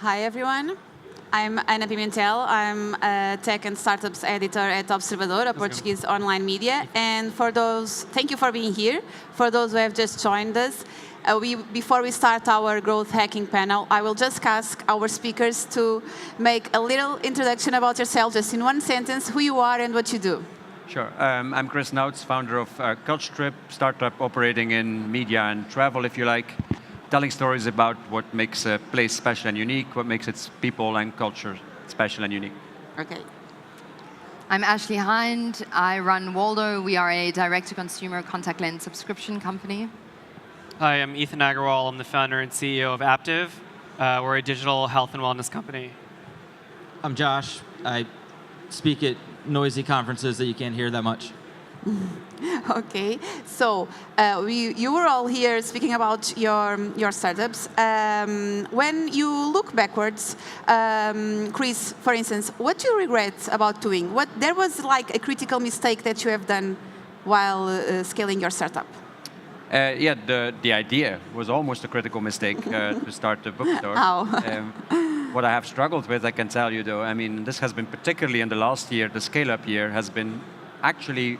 Hi, everyone. I'm Pimentel. I'm a tech and startups editor at Observador, a Portuguese online media. And thank you for being here. For those who have just joined us, before we start our growth hacking panel, I will just ask our speakers to make a little introduction about yourself, just in one sentence, who you are and what you do. Sure. I'm Kris, Naudts, founder of Culture Trip, startup operating in media and travel, if you like, telling stories about what makes a place special and unique, what makes its people and culture special and unique. Okay. I'm Ashleigh Hinde. I run Waldo. We are a direct-to-consumer contact lens subscription company. Hi, I'm Ethan Agarwal. I'm the founder and CEO of Aaptiv. We're a digital health and wellness company. I'm Josh. I speak at noisy conferences that you can't hear that much. Okay, so you were all here speaking about your startups. When you look backwards, Kris, for instance, what do you regret about doing? There was like a critical mistake that you have done while scaling your startup? Yeah, the idea was almost a critical mistake to start the bookstore. How? What I have struggled with, I can tell you though, I mean, this has been particularly in the last year, the scale-up year has been actually,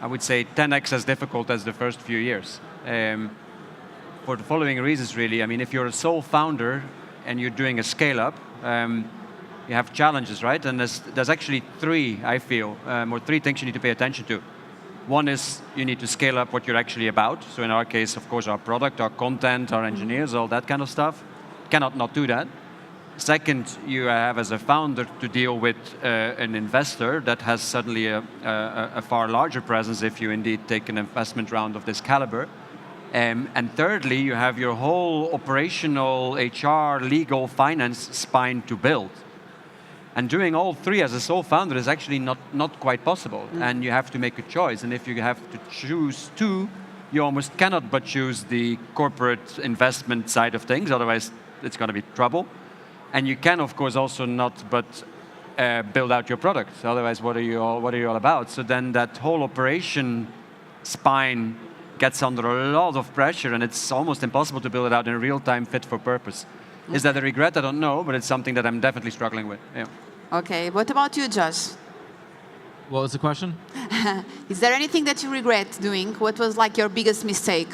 I would say, 10x as difficult as the first few years. For the following reasons, really. I mean, if you're a sole founder and you're doing a scale-up, you have challenges, right? And there's actually three, I feel, or three things you need to pay attention to. One is you need to scale up what you're actually about. So in our case, of course, our product, our content, our engineers, all that kind of stuff. Cannot not do that. Second, you have as a founder to deal with an investor that has suddenly a far larger presence if you indeed take an investment round of this caliber. And thirdly, you have your whole operational, HR, legal, finance spine to build. And doing all three as a sole founder is actually not quite possible. And you have to make a choice. And if you have to choose two, you almost cannot but choose the corporate investment side of things, otherwise it's going to be trouble. And you can, of course, also not but build out your product. Otherwise, what are you all about? So then that whole operation spine gets under a lot of pressure, and it's almost impossible to build it out in real time, fit for purpose. Is that a regret? I don't know, but it's something that I'm definitely struggling with. Yeah. Okay, what about you, Josh? What was the question? Is there anything that you regret doing? What was like your biggest mistake?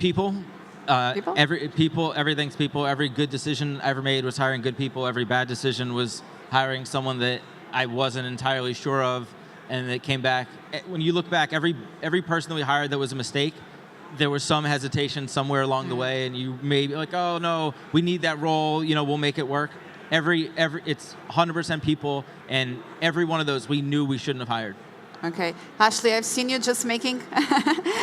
People. People? Everything's people. Every good decision I ever made was hiring good people. Every bad decision was hiring someone that I wasn't entirely sure of, and it came back. When you look back, every person that we hired that was a mistake, there was some hesitation somewhere along the way, and you may be like, oh no, we need that role, we'll make it work. It's 100% people, and every one of those we knew we shouldn't have hired. Okay, Ashleigh, I've seen you just making.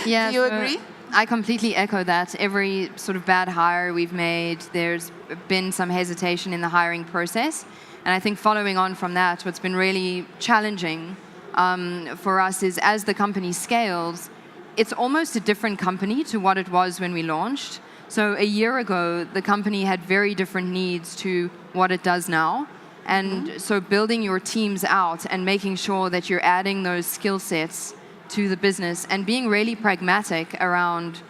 Yeah, do you agree? I completely echo that. Every sort of bad hire we've made, there's been some hesitation in the hiring process. And I think following on from that, what's been really challenging for us is as the company scales, it's almost a different company to what it was when we launched. So a year ago, the company had very different needs to what it does now. And so building your teams out and making sure that you're adding those skill sets to the business and being really pragmatic around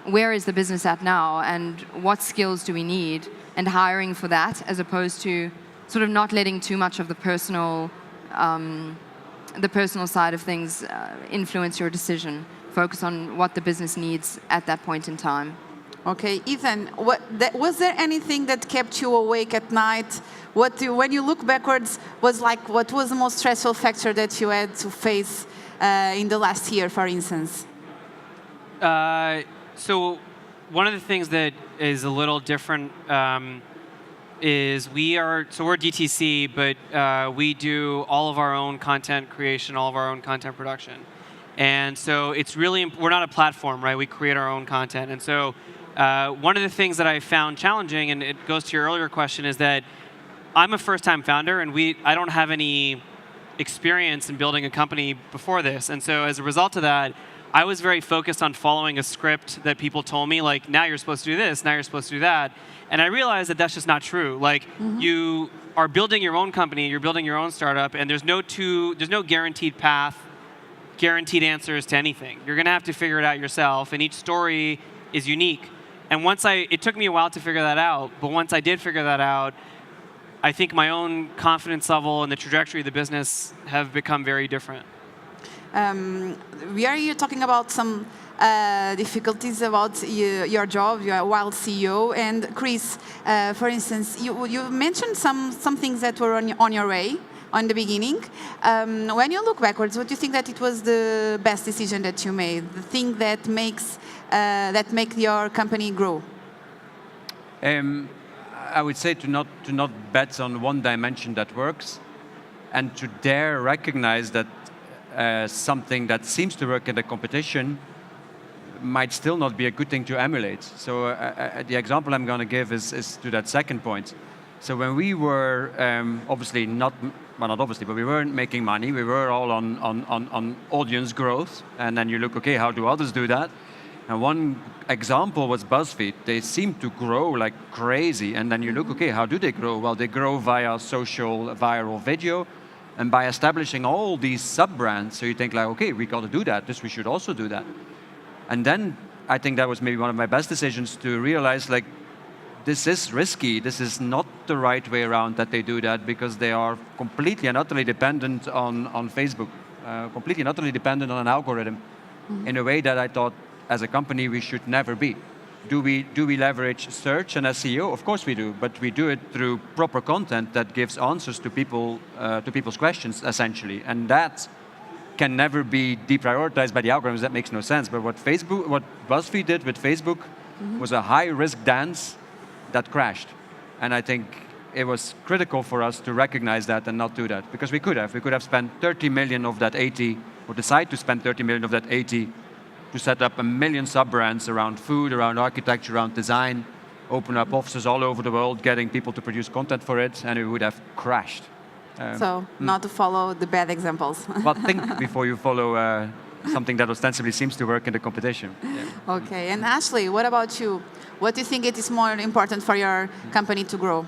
where is the business at now and what skills do we need, and hiring for that as opposed to sort of not letting too much of the personal side of things influence your decision. Focus on what the business needs at that point in time. Okay, Ethan, was there anything that kept you awake at night? When you look backwards, what was the most stressful factor that you had to face in the last year, for instance? So one of the things that is a little different is we're DTC, but we do all of our own content creation, all of our own content production. And so it's really, we're not a platform, right? We create our own content. And so one of the things that I found challenging, and it goes to your earlier question, is that I'm a first-time founder, and I don't have any experience in building a company before this. And so as a result of that, I was very focused on following a script that people told me, like, now you're supposed to do this, now you're supposed to do that. And I realized that that's just not true. Like, you are building your own company, you're building your own startup, and there's no guaranteed path, guaranteed answers to anything. You're going to have to figure it out yourself, and each story is unique. And it took me a while to figure that out, but once I did figure that out, I think my own confidence level and the trajectory of the business have become very different. We are here talking about some difficulties about your job, you are while CEO. And Kris, for instance, you mentioned some things that were on your way on the beginning. When you look backwards, what do you think that it was the best decision that you made? The thing that makes your company grow? I would say to not bet on one dimension that works, and to dare recognize that something that seems to work in the competition might still not be a good thing to emulate. So the example I'm going to give is to that second point. So when we were obviously not obviously, but we weren't making money. We were all on audience growth, and then you look, okay, how do others do that? And one example was BuzzFeed. They seem to grow like crazy, and then you look, okay, how do they grow? Well, they grow via social viral video, and by establishing all these sub-brands. So you think like, okay, we got to do that. We should also do that. And then I think that was maybe one of my best decisions to realize like, this is risky. This is not the right way around that they do that, because they are completely and utterly dependent on Facebook, completely and utterly dependent on an algorithm in a way that I thought as a company we should never be. Do we leverage search and SEO? Of course we do, but we do it through proper content that gives answers to people's questions, essentially. And that can never be deprioritized by the algorithms. That makes no sense. But what BuzzFeed did with Facebook was a high-risk dance that crashed. And I think it was critical for us to recognize that and not do that, because we could have spent 30 million of that 80, or decide to spend 30 million of that 80 to set up 1 million sub-brands around food, around architecture, around design, open up offices all over the world, getting people to produce content for it, and it would have crashed. So not to follow the bad examples. But think before you follow something that ostensibly seems to work in the competition. Yeah. Okay, and Ashleigh, what about you? What do you think it is more important for your company to grow?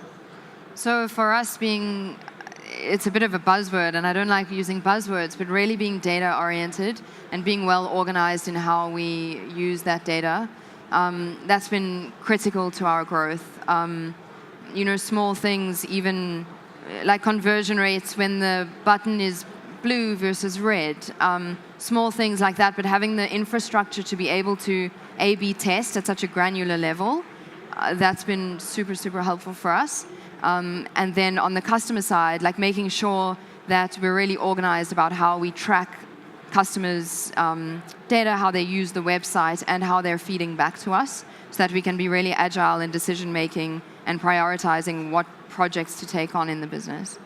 So for us it's a bit of a buzzword, and I don't like using buzzwords, but really being data-oriented and being well-organized in how we use that data, that's been critical to our growth. Small things, even like conversion rates when the button is blue versus red, small things like that, but having the infrastructure to be able to A/B test at such a granular level, that's been super, super helpful for us. And then on the customer side, like making sure that we're really organized about how we track customers' data, how they use the website, and how they're feeding back to us, so that we can be really agile in decision-making and prioritizing what projects to take on in the business.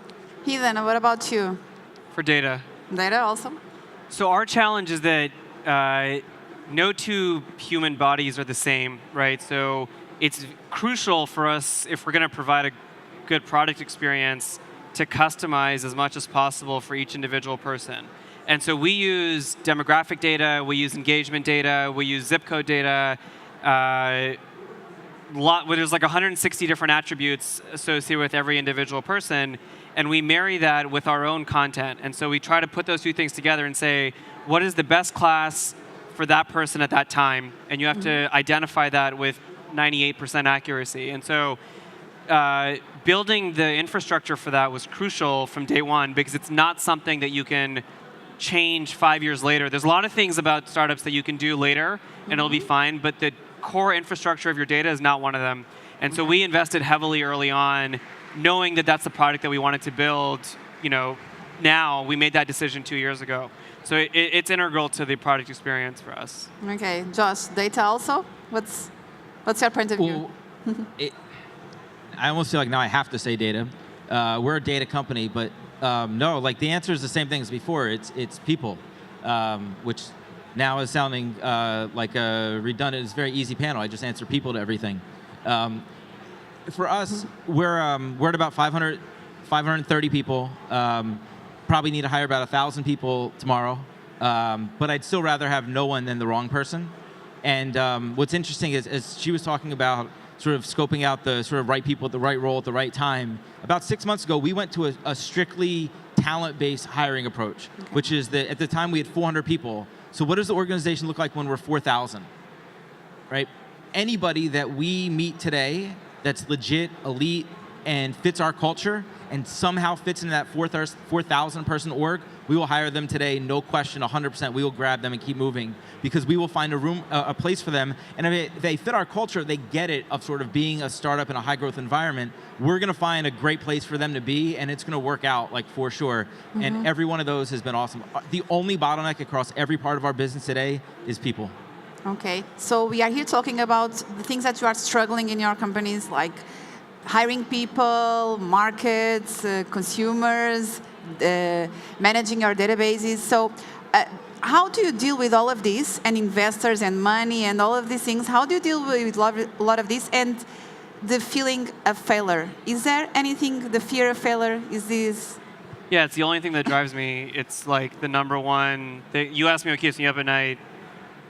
Hinde, what about you? For data. Data also? So our challenge is that no two human bodies are the same, right? So it's crucial for us, if we're going to provide a good product experience, to customize as much as possible for each individual person. And so we use demographic data, we use engagement data, we use zip code data. There's like 160 different attributes associated with every individual person, and we marry that with our own content. And so we try to put those two things together and say, what is the best class for that person at that time? And you have to identify that with 98% accuracy. And so building the infrastructure for that was crucial from day one, because it's not something that you can change 5 years later. There's a lot of things about startups that you can do later, and it'll be fine, but the core infrastructure of your data is not one of them. And so we invested heavily early on, knowing that that's the product that we wanted to build. Now we made that decision 2 years ago. So it's integral to the product experience for us. Okay, Josh, data also? What's your point of view? I almost feel like now I have to say data. We're a data company, but no, like the answer is the same thing as before. It's people, which now is sounding like a redundant. It's a very easy panel. I just answer people to everything. For us, we're at about 530 people. Probably need to hire about 1,000 people tomorrow. But I'd still rather have no one than the wrong person. And what's interesting is, as she was talking about sort of scoping out the sort of right people at the right role at the right time, about 6 months ago, we went to a strictly talent-based hiring approach, which is that at the time we had 400 people. So what does the organization look like when we're 4,000, right? anybody that we meet today that's legit, elite, and fits our culture, and somehow fits into that 4,000 person org, we will hire them today, no question, 100%. We will grab them and keep moving because we will find a place for them. And if they fit our culture, they get it of sort of being a startup in a high growth environment. We're going to find a great place for them to be, and it's going to work out, like, for sure. Mm-hmm. And every one of those has been awesome. The only bottleneck across every part of our business today is people. Okay, so we are here talking about the things that you are struggling in your companies, like hiring people, markets, consumers, managing your databases. So how do you deal with all of this, and investors and money and all of these things? How do you deal with a lot of this and the feeling of failure? Is there anything, the fear of failure, is this? Yeah, it's the only thing that drives me. It's like the number one. You asked me what keeps me up at night.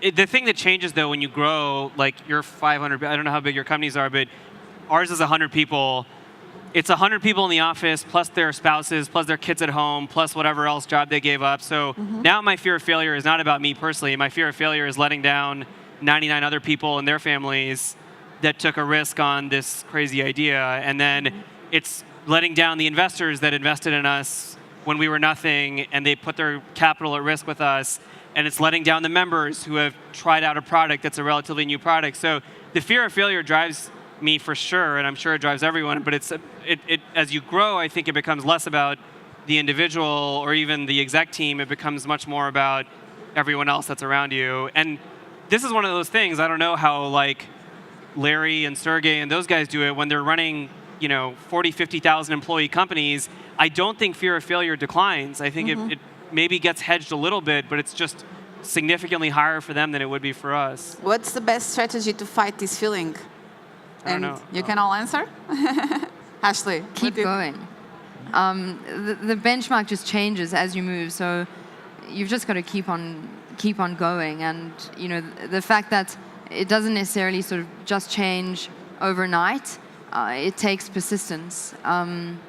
The thing that changes, though, when you grow, like you're 500, I don't know how big your companies are, but ours is 100 people. It's 100 people in the office, plus their spouses, plus their kids at home, plus whatever else job they gave up. So now my fear of failure is not about me personally. My fear of failure is letting down 99 other people and their families that took a risk on this crazy idea. And then it's letting down the investors that invested in us when we were nothing, and they put their capital at risk with us. And it's letting down the members who have tried out a product that's a relatively new product. So the fear of failure drives me for sure, and I'm sure it drives everyone, but as you grow, I think it becomes less about the individual or even the exec team. It becomes much more about everyone else that's around you. And this is one of those things, I don't know how like Larry and Sergey and those guys do it when they're running 40, 50,000 employee companies. I don't think fear of failure declines. I think it maybe gets hedged a little bit, but it's just significantly higher for them than it would be for us. What's the best strategy to fight this feeling? I don't know. You can all answer? Ashleigh. Keep going. The benchmark just changes as you move, so you've just got to keep on going. And the fact that it doesn't necessarily sort of just change overnight, it takes persistence. And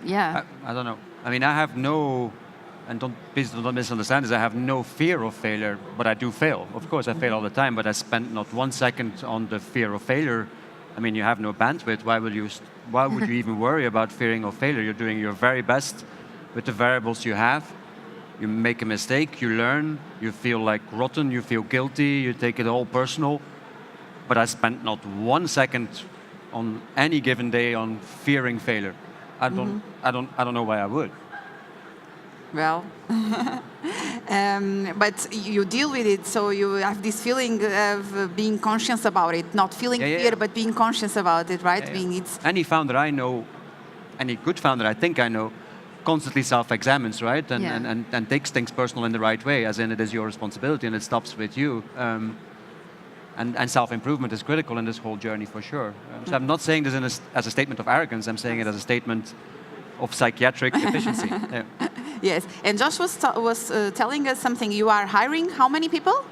yeah. I don't know. I mean, I have no, and please don't misunderstand this, I have no fear of failure, but I do fail. Of course, I fail all the time, but I spend not 1 second on the fear of failure. I mean, you have no bandwidth. Why would you even worry about fearing of failure? You're doing your very best with the variables you have. You make a mistake, you learn, you feel like rotten, you feel guilty, you take it all personal. But I spent not 1 second on any given day on fearing failure. I don't know why I would. Well, but you deal with it, so you have this feeling of being conscious about it, not feeling fear, but being conscious about it, right? Any founder I know, any good founder I think I know, constantly self-examines, right? And takes things personal in the right way, as in it is your responsibility and it stops with you. And self-improvement is critical in this whole journey for sure. So I'm not saying this as a statement of arrogance, I'm saying it as a statement of psychiatric efficiency. Yeah. Yes, and Josh was telling us something. You are hiring how many people?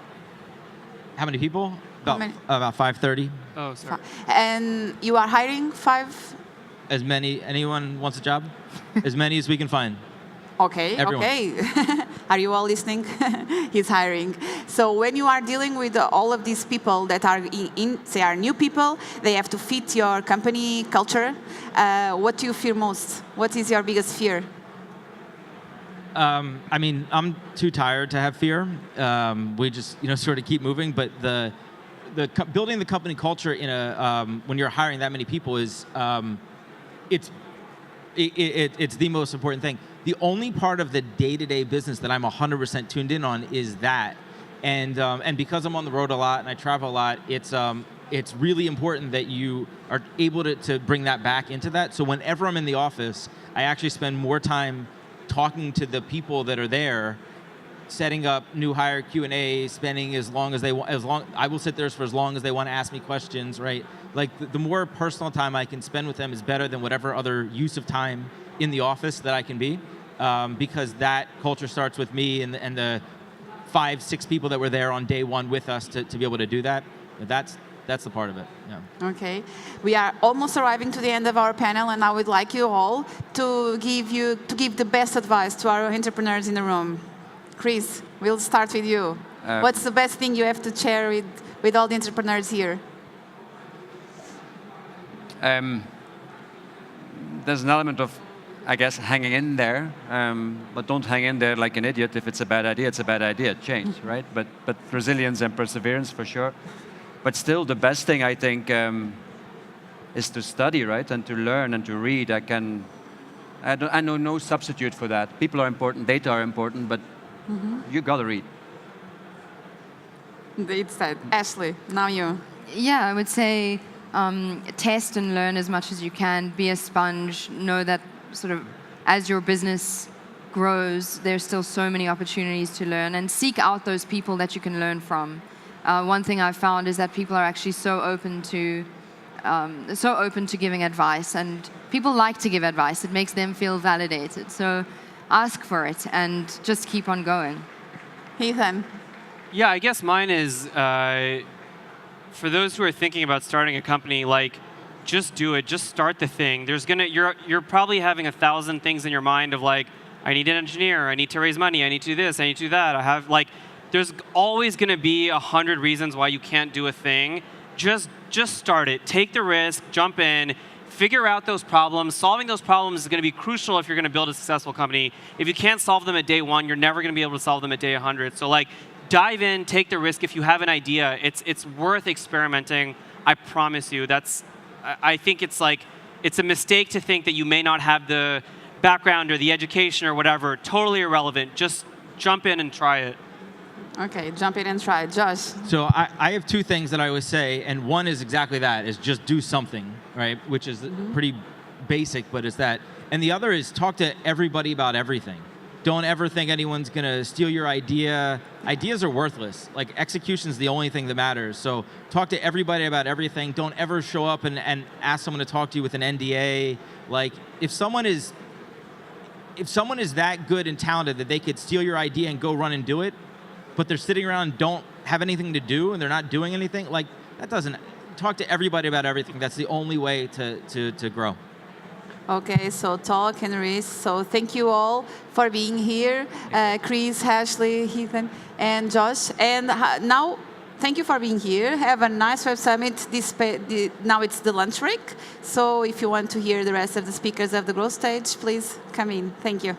How many people? About 530. Oh, sorry. And you are hiring 5? As many, anyone wants a job? As many as we can find. Okay, Everyone. okay. Are you all listening? He's hiring. So when you are dealing with all of these people that are say are new people, they have to fit your company culture. What do you fear most? What is your biggest fear? I mean, I'm too tired to have fear. We just, sort of keep moving. But building the company culture in when you're hiring that many people is, it's the most important thing. The only part of the day-to-day business that I'm 100% tuned in on is that, and because I'm on the road a lot and I travel a lot, it's really important that you are able to bring that back into that. So whenever I'm in the office, I actually spend more time talking to the people that are there, setting up new hire Q&A, spending as long as they want. I will sit there for as long as they want to ask me questions, right? Like the more personal time I can spend with them is better than whatever other use of time in the office that I can be, because that culture starts with me and the 5-6 people that were there on day one with us to be able to do that. That's the part of it. Yeah. Okay, we are almost arriving to the end of our panel, and I would like you all to give the best advice to our entrepreneurs in the room. Kris, we'll start with you. What's the best thing you have to share with all the entrepreneurs here? There's an element of, I guess, hanging in there, but don't hang in there like an idiot. If it's a bad idea, it's a bad idea. Change, right? But resilience and perseverance for sure. But still, the best thing I think is to study, right, and to learn and to read. I know no substitute for that. People are important, data are important, but you gotta read. It's that. Ashleigh, now you. Yeah, I would say test and learn as much as you can. Be a sponge. Know that sort of as your business grows, there's still so many opportunities to learn, and seek out those people that you can learn from. One thing I've found is that people are actually so open to giving advice, and people like to give advice. It makes them feel validated. So ask for it and just keep on going. Ethan. Yeah, I guess mine is for those who are thinking about starting a company, like, just do it. Just start the thing. You're probably having 1,000 things in your mind of like, I need an engineer, I need to raise money, I need to do this, I need to do that. There's always going to be 100 reasons why you can't do a thing. Just start it. Take the risk. Jump in. Figure out those problems. Solving those problems is going to be crucial if you're going to build a successful company. If you can't solve them at day 1, you're never going to be able to solve them at day 100. So dive in. Take the risk. If you have an idea, it's worth experimenting. I promise you. I think it's a mistake to think that you may not have the background or the education or whatever. Totally irrelevant. Just jump in and try it. Okay, jump in and try it. Josh. So I have two things that I always say, and one is exactly that, is just do something, right? Which is pretty basic, but it's that. And the other is talk to everybody about everything. Don't ever think anyone's going to steal your idea. Ideas are worthless. Execution is the only thing that matters. So talk to everybody about everything. Don't ever show up and ask someone to talk to you with an NDA. If someone is that good and talented that they could steal your idea and go run and do it, but they're sitting around and don't have anything to do and they're not doing anything, that doesn't, talk to everybody about everything. That's the only way to grow. Okay, so talk and risk. So thank you all for being here. Kris, Ashleigh, Ethan, and Josh. And now, thank you for being here. Have a nice Web Summit. Now it's the lunch break. So if you want to hear the rest of the speakers of the growth stage, please come in. Thank you.